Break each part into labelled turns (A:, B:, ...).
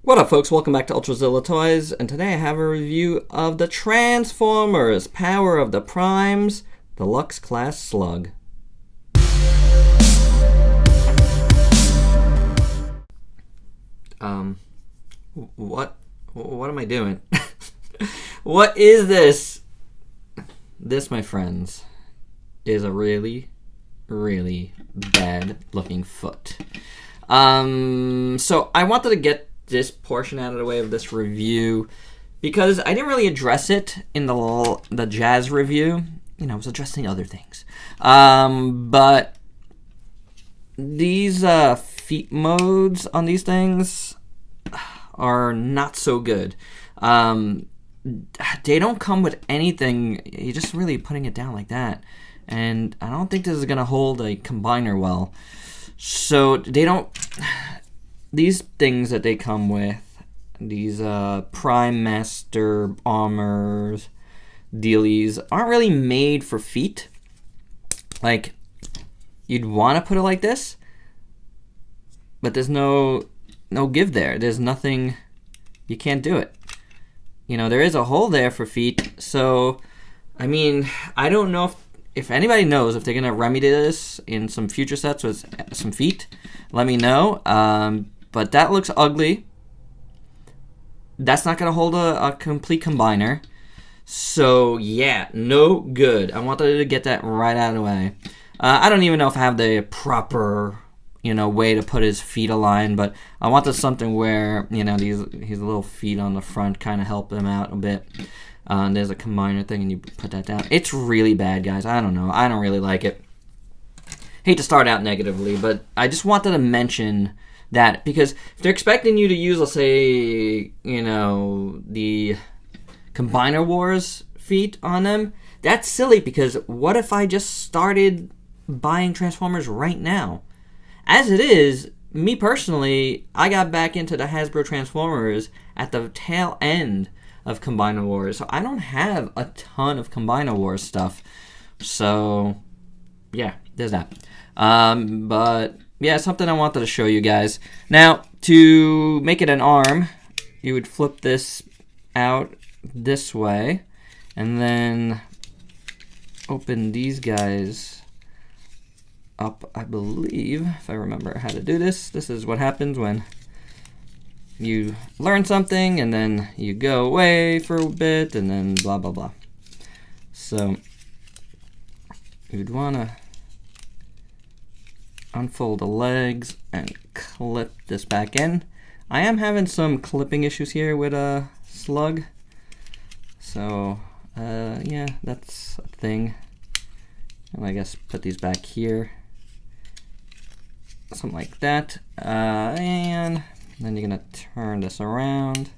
A: What up, folks? Welcome back to ULTRAZILLA Toys, and today I have a review of the Transformers Power of the Primes Deluxe Class Slug. What am I doing? What is this? This, my friends, is a really, really bad looking foot. So I wanted to get this portion out of the way of this review because I didn't really address it in the jazz review. You know, I was addressing other things. But these feet modes on these things are not so good. They don't come with anything. You're just really putting it down like that. And I don't think this is going to hold a combiner well. So they don't... These things that they come with, these Prime Master Armors, dealies, aren't really made for feet. Like, you'd want to put it like this, but there's no give there. There's nothing, you can't do it. You know, there is a hole there for feet, so, I mean, I don't know if anybody knows if they're going to remedy this in some future sets with some feet, let me know. But that looks ugly. That's not going to hold a complete combiner. So, yeah, no good. I wanted to get that right out of the way. I don't even know if I have the proper, way to put his feet aligned, but I wanted something where, these little feet on the front kind of help them out a bit. There's a combiner thing, and you put that down. It's really bad, guys. I don't know. I don't really like it. Hate to start out negatively, but I just wanted to mention that, because if they're expecting you to use, let's say, the Combiner Wars feet on them, that's silly, because what if I just started buying Transformers right now? As it is, me personally, I got back into the Hasbro Transformers at the tail end of Combiner Wars, so I don't have a ton of Combiner Wars stuff. So, yeah, there's that. But yeah, something I wanted to show you guys. Now, to make it an arm, you would flip this out this way, and then open these guys up, I believe, if I remember how to do this. This is what happens when you learn something, and then you go away for a bit, and then blah, blah, blah. So, you'd want to unfold the legs and clip this back in. I am having some clipping issues here with a Slug, so yeah, that's a thing. And I guess put these back here, something like that, and then you're gonna turn this around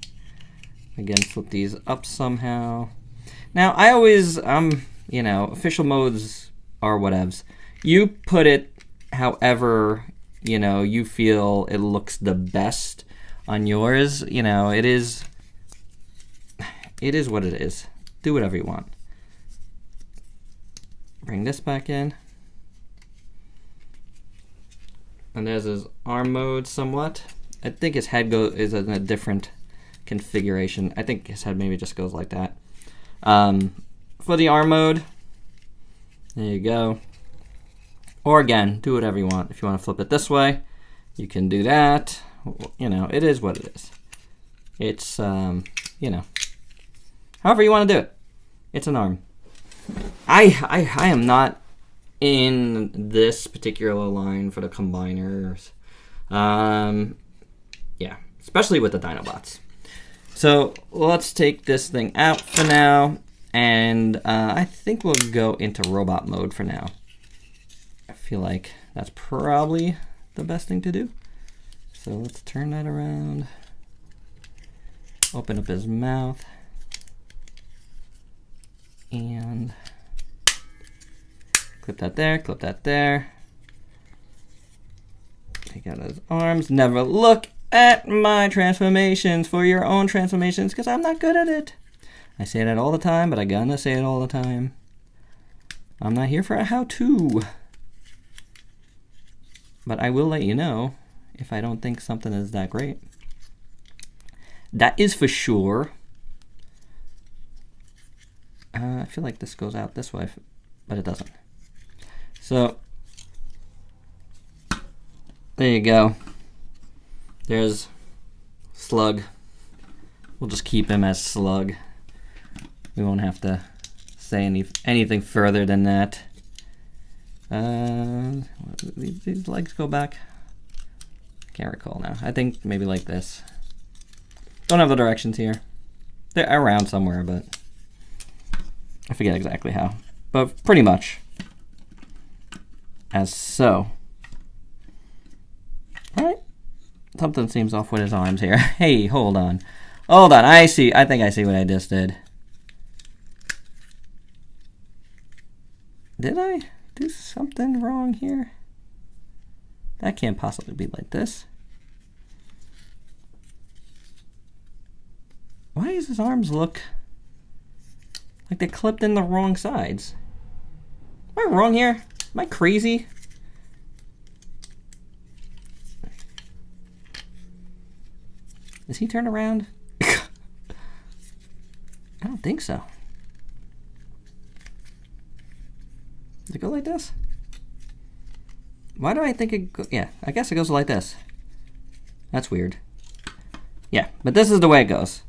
A: again, flip these up somehow. Now I always official modes are whatevs. You put it however you feel it looks the best on yours. It is what it is. Do whatever you want. Bring this back in, and there's his arm mode somewhat. I think his head is in a different configuration. I think his head maybe just goes like that. For the arm mode, there you go. Or again, do whatever you want. If you want to flip it this way, you can do that. It is what it is. It's, however you want to do it. It's an arm. I am not in this particular line for the combiners. Yeah, especially with the Dinobots. So let's take this thing out for now, and I think we'll go into robot mode for now. I feel like that's probably the best thing to do. So let's turn that around. Open up his mouth. And clip that there, clip that there. Take out his arms. Never look at my transformations for your own transformations, because I'm not good at it. I say that all the time, but I gonna say it all the time. I'm not here for a how-to. But I will let you know if I don't think something is that great. That is for sure. I feel like this goes out this way, but it doesn't. So, there you go. There's Slug. We'll just keep him as Slug. We won't have to say anything further than that. These legs go back? Can't recall now. I think maybe like this. Don't have the directions here. They're around somewhere, but I forget exactly how. But pretty much as so. Alright. Something seems off with his arms here. Hey, hold on. Hold on. I think I see what I just did. Did I do something wrong here? That can't possibly be like this. Why does his arms look like they're clipped in the wrong sides? Am I wrong here? Am I crazy? Is he turned around? I don't think so. Does it go like this? Why do I think it goes? Yeah, I guess it goes like this. That's weird. Yeah, but this is the way it goes.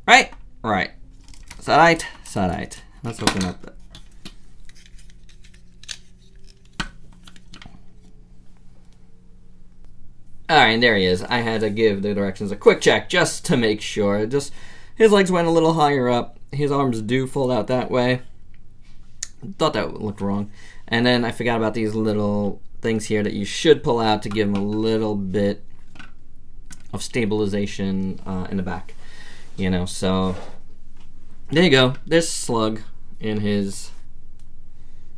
A: Right? Right. Side. Let's open up the... Alright, and there he is. I had to give the directions a quick check just to make sure. Just his legs went a little higher up. His arms do fold out that way. Thought that looked wrong. And then I forgot about these little things here that you should pull out to give him a little bit of stabilization in the back. You know, so there you go. There's Slug in his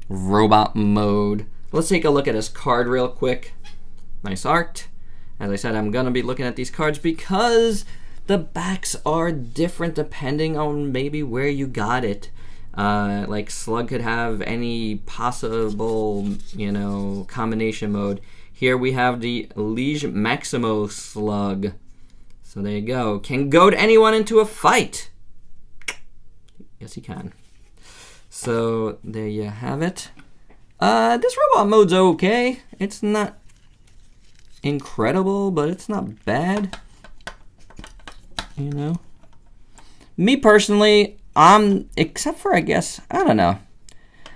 A: robot mode. Let's take a look at his card real quick. Nice art. As I said, I'm going to be looking at these cards because the backs are different depending on maybe where you got it. Like Slug could have any possible, you know, combination mode. Here we have the Liege Maximo Slug. So there you go. Can goad anyone into a fight. Yes, he can. So there you have it. This robot mode's okay. It's not incredible, but it's not bad. You know? Me personally, except for, I guess, I don't know.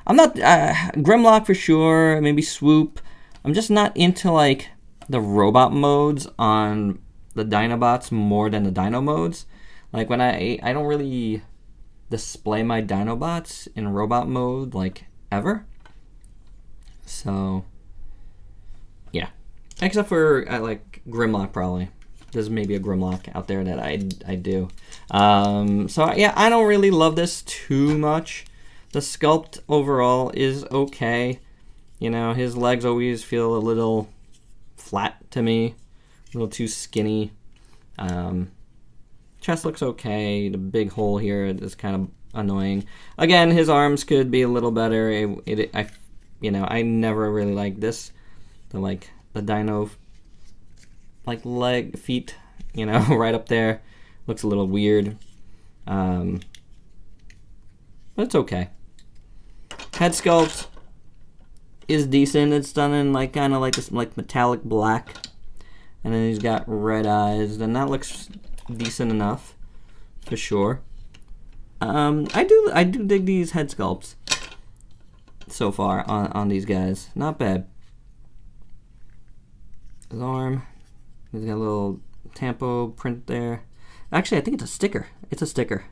A: I'm not, Grimlock for sure, maybe Swoop. I'm just not into, like, the robot modes on the Dinobots more than the Dino modes. Like, when I don't really display my Dinobots in robot mode, like, ever. So, yeah. Except for, like, Grimlock, probably. There's maybe a Grimlock out there that I do. So, yeah, I don't really love this too much. The sculpt overall is okay. You know, his legs always feel a little flat to me. A little too skinny. Chest looks okay. The big hole here is kind of annoying. Again, his arms could be a little better. You know, I never really liked this. The dino, like, feet, you know, right up there. Looks a little weird. But it's okay. Head sculpt is decent. It's done in, like, kind of like this, like, metallic black. And then he's got red eyes, and that looks decent enough, for sure. I do dig these head sculpts so far on these guys. Not bad. His arm, he's got a little tampo print there. Actually, I think it's a sticker. It's a sticker.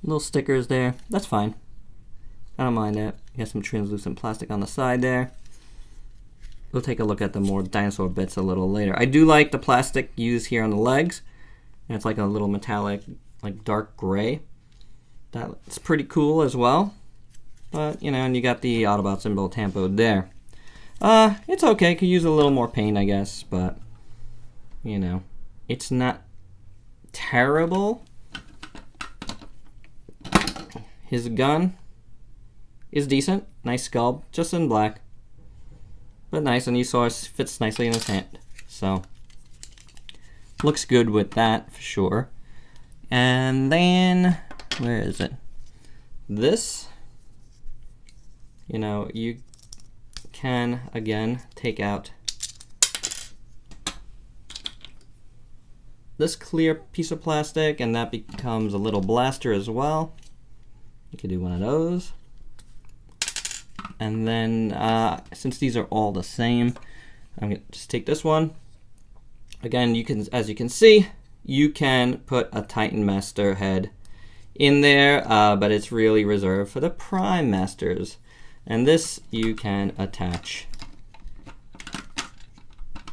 A: Little stickers there. That's fine. I don't mind that. You got some translucent plastic on the side there. We'll take a look at the more dinosaur bits a little later. I do like the plastic used here on the legs. And it's like a little metallic, like dark gray. That's pretty cool as well. But, you know, and you got the Autobot symbol tampoed there. It's okay. Could use a little more paint, I guess. But, you know, it's not terrible. His gun is decent. Nice sculpt. Just in black. But nice, and you saw it fits nicely in his hand. So, looks good with that for sure. And then, where is it? This, you know, you can again take out this clear piece of plastic, and that becomes a little blaster as well. You could do one of those. And then, since these are all the same, I'm gonna just take this one. Again, you can, as you can see, you can put a Titan Master head in there, but it's really reserved for the Prime Masters. And this you can attach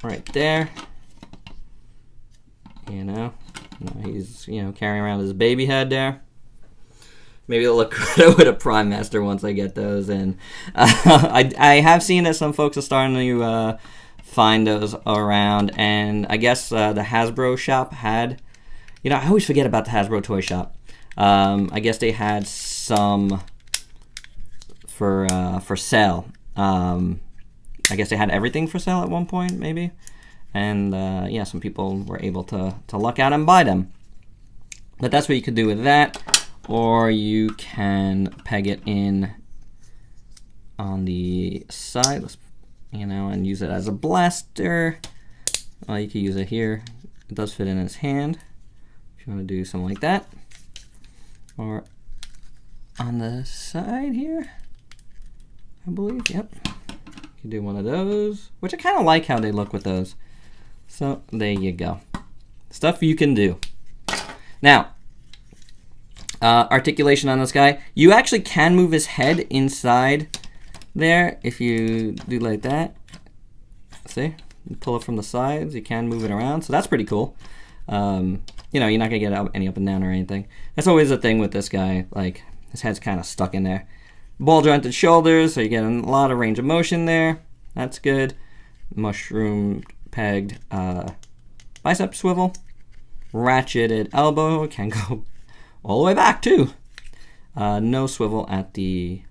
A: right there. You know, he's, you know, carrying around his baby head there. Maybe it'll look good with a Prime Master once I get those in. I have seen that some folks are starting to find those around, and I guess the Hasbro shop had, you know, I always forget about the Hasbro toy shop. I guess they had some for sale. I guess they had everything for sale at one point, maybe. And yeah, some people were able to luck out and buy them. But that's what you could do with that, or you can peg it in on the side, you know, and use it as a blaster. Well, you could use it here. It does fit in his hand if you want to do something like that. Or on the side here, I believe. Yep, you can do one of those, which I kind of like how they look with those. So there you go. Stuff you can do. Now, articulation on this guy. You actually can move his head inside there if you do like that. See? You pull it from the sides. You can move it around. So that's pretty cool. You know, you're not going to get any up and down or anything. That's always the thing with this guy. Like, his head's kind of stuck in there. Ball jointed shoulders, so you get a lot of range of motion there. That's good. Mushroom pegged bicep swivel, ratcheted elbow, can go all the way back too. No swivel at the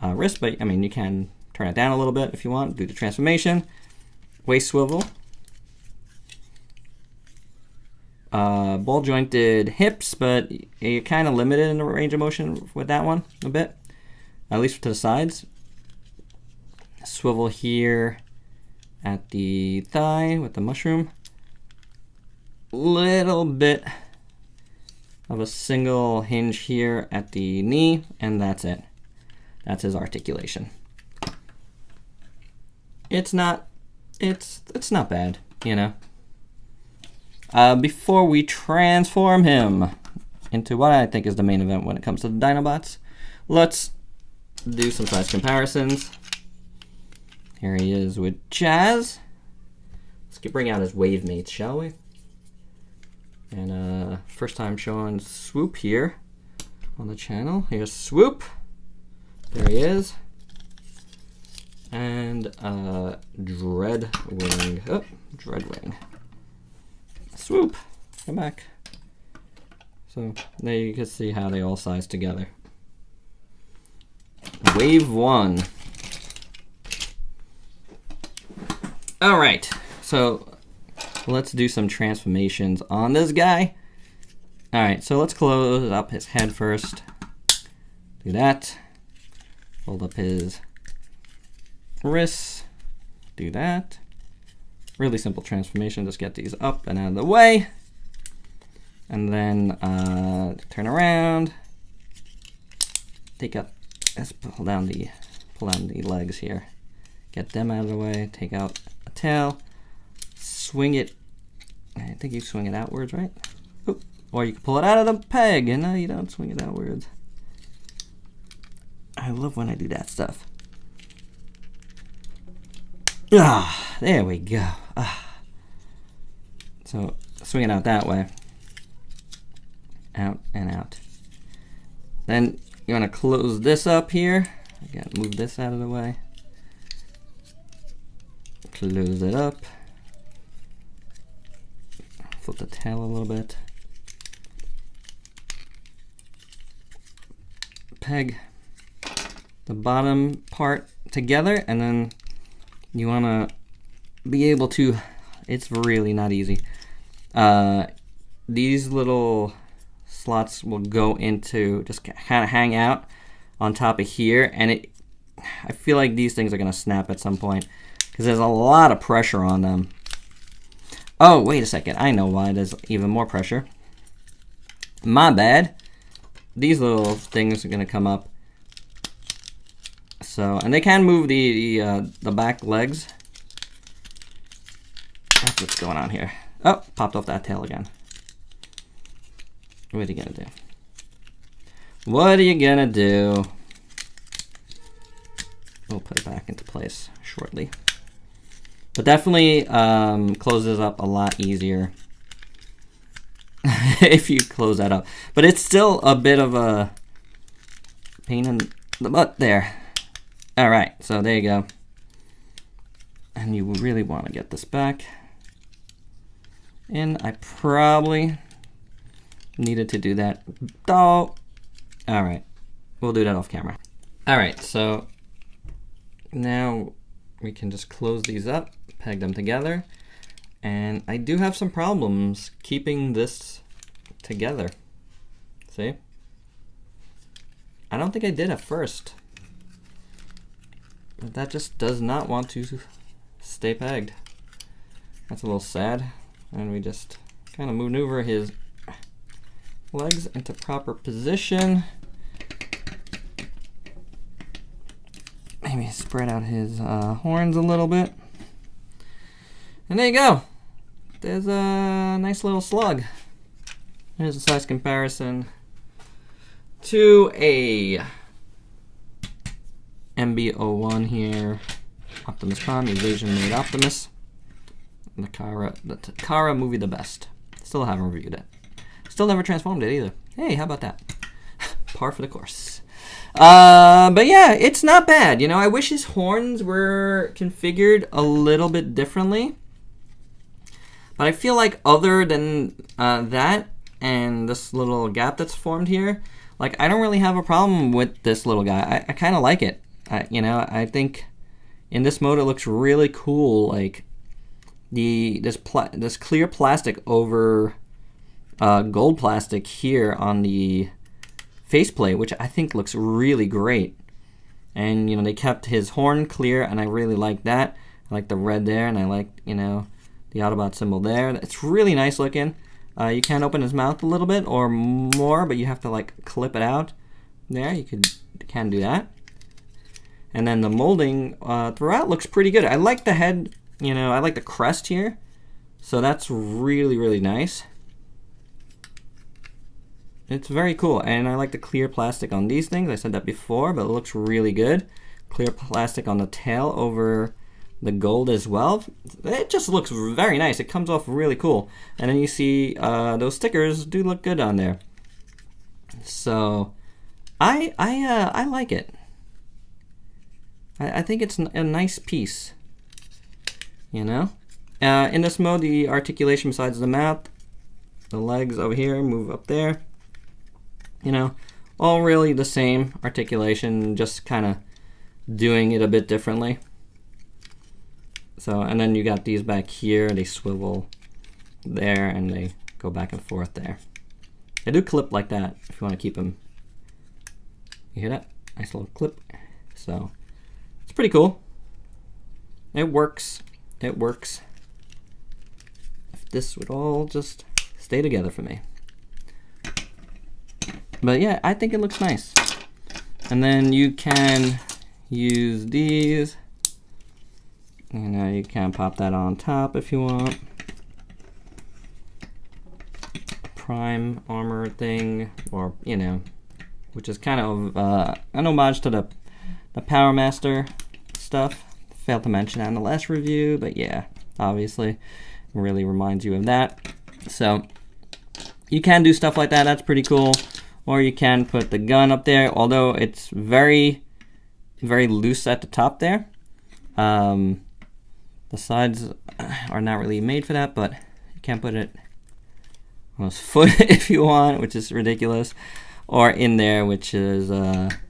A: wrist, but I mean, you can turn it down a little bit if you want, do the transformation. Waist swivel, ball jointed hips, but you're kind of limited in the range of motion with that one a bit, at least to the sides. Swivel here at the thigh with the mushroom. Little bit of a single hinge here at the knee, and that's it. That's his articulation. It's not bad, you know. Before we transform him into what I think is the main event when it comes to the Dinobots, let's do some size comparisons. Here he is with Chaz. Let's bring out his wave mates, shall we? And first time showing Swoop here on the channel. Here's Swoop. There he is. And Dreadwing. Oh, Dreadwing. Swoop. Come back. So there you can see how they all size together. Wave 1. All right, so let's do some transformations on this guy. All right, so let's close up his head first. Do that. Hold up his wrists. Do that. Really simple transformation. Just get these up and out of the way. And then turn around. Take up. Let's pull down the legs here. Get them out of the way. Take out a tail. Swing it. I think you swing it outwards, right? Oop. Or you can pull it out of the peg. And no, you don't swing it outwards. I love when I do that stuff. Ah, there we go. Ah. So swing it out that way. Out and out. Then you want to close this up here. Again, move this out of the way. Close it up. Flip the tail a little bit. Peg the bottom part together, and then you want to be able to, it's really not easy, these little slots will go into, just kind of hang out on top of here, and I feel like these things are going to snap at some point because there's a lot of pressure on them. Oh, wait a second. I know why there's even more pressure. My bad. These little things are going to come up. So, and they can move the back legs. That's what's going on here. Oh, popped off that tail again. What are you going to do? What are you going to do? We'll put it back into place shortly. But definitely closes up a lot easier if you close that up. But it's still a bit of a pain in the butt there. All right, so there you go. And you really want to get this back. And I probably needed to do that. Oh, all right. We'll do that off camera. All right, so now we can just close these up, peg them together. And I do have some problems keeping this together. See? I don't think I did at first. But that just does not want to stay pegged. That's a little sad. And we just kind of maneuver his legs into proper position. Maybe spread out his horns a little bit. And there you go. There's a nice little slug. Here's a size comparison to a MB-01 here. Optimus Prime, Invasion Made Optimus. The Kara movie the best. Still haven't reviewed it. Still never transformed it either. Hey, how about that? Par for the course. But yeah, it's not bad. You know, I wish his horns were configured a little bit differently. But I feel like other than that and this little gap that's formed here, like I don't really have a problem with this little guy. I kind of like it. You know, I think in this mode it looks really cool. Like this clear plastic over gold plastic here on the faceplate, which I think looks really great. And you know, they kept his horn clear, and I really like that. I like the red there, and I like, you know, the Autobot symbol there. It's really nice looking. You can open his mouth a little bit or more, but you have to like clip it out. There, you can do that. And then the molding throughout looks pretty good. I like the head, you know, I like the crest here. So that's really, really nice. It's very cool, and I like the clear plastic on these things. I said that before, but it looks really good. Clear plastic on the tail over the gold as well. It just looks very nice. It comes off really cool. And then you see those stickers do look good on there. So I like it. I think it's a nice piece. You know? In this mode, the articulation besides the mouth, the legs over here move up there. You know, all really the same articulation, just kind of doing it a bit differently. So, and then you got these back here, they swivel there, and they go back and forth there. They do clip like that if you want to keep them. You hear that? Nice little clip. So, it's pretty cool. It works. It works. If this would all just stay together for me. But yeah, I think it looks nice. And then you can use these. You know, you can pop that on top if you want. Prime armor thing, or you know, which is kind of an homage to the Power Master stuff. Failed to mention that in the last review, but yeah, obviously, it really reminds you of that. So you can do stuff like that. That's pretty cool. Or you can put the gun up there, although it's very, very loose at the top there. The sides are not really made for that, but you can put it on his foot if you want, which is ridiculous. Or in there, which is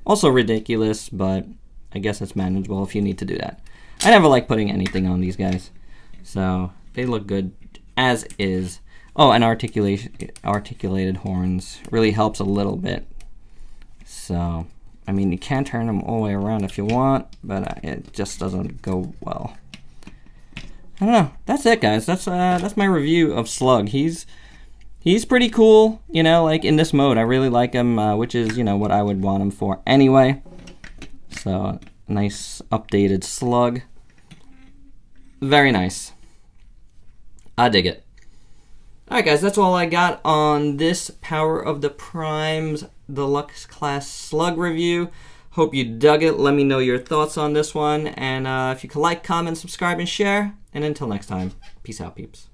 A: also ridiculous, but I guess it's manageable if you need to do that. I never like putting anything on these guys, so they look good as is. Oh, and articulated horns really helps a little bit. So, I mean, you can turn them all the way around if you want, but it just doesn't go well. I don't know. That's it, guys. That's my review of Slug. He's pretty cool, you know, like in this mode. I really like him, which is, you know, what I would want him for anyway. So, nice updated Slug. Very nice. I dig it. Alright guys, that's all I got on this Power of the Primes Deluxe Class Slug review. Hope you dug it. Let me know your thoughts on this one. And if you could like, comment, subscribe, and share. And until next time, peace out, peeps.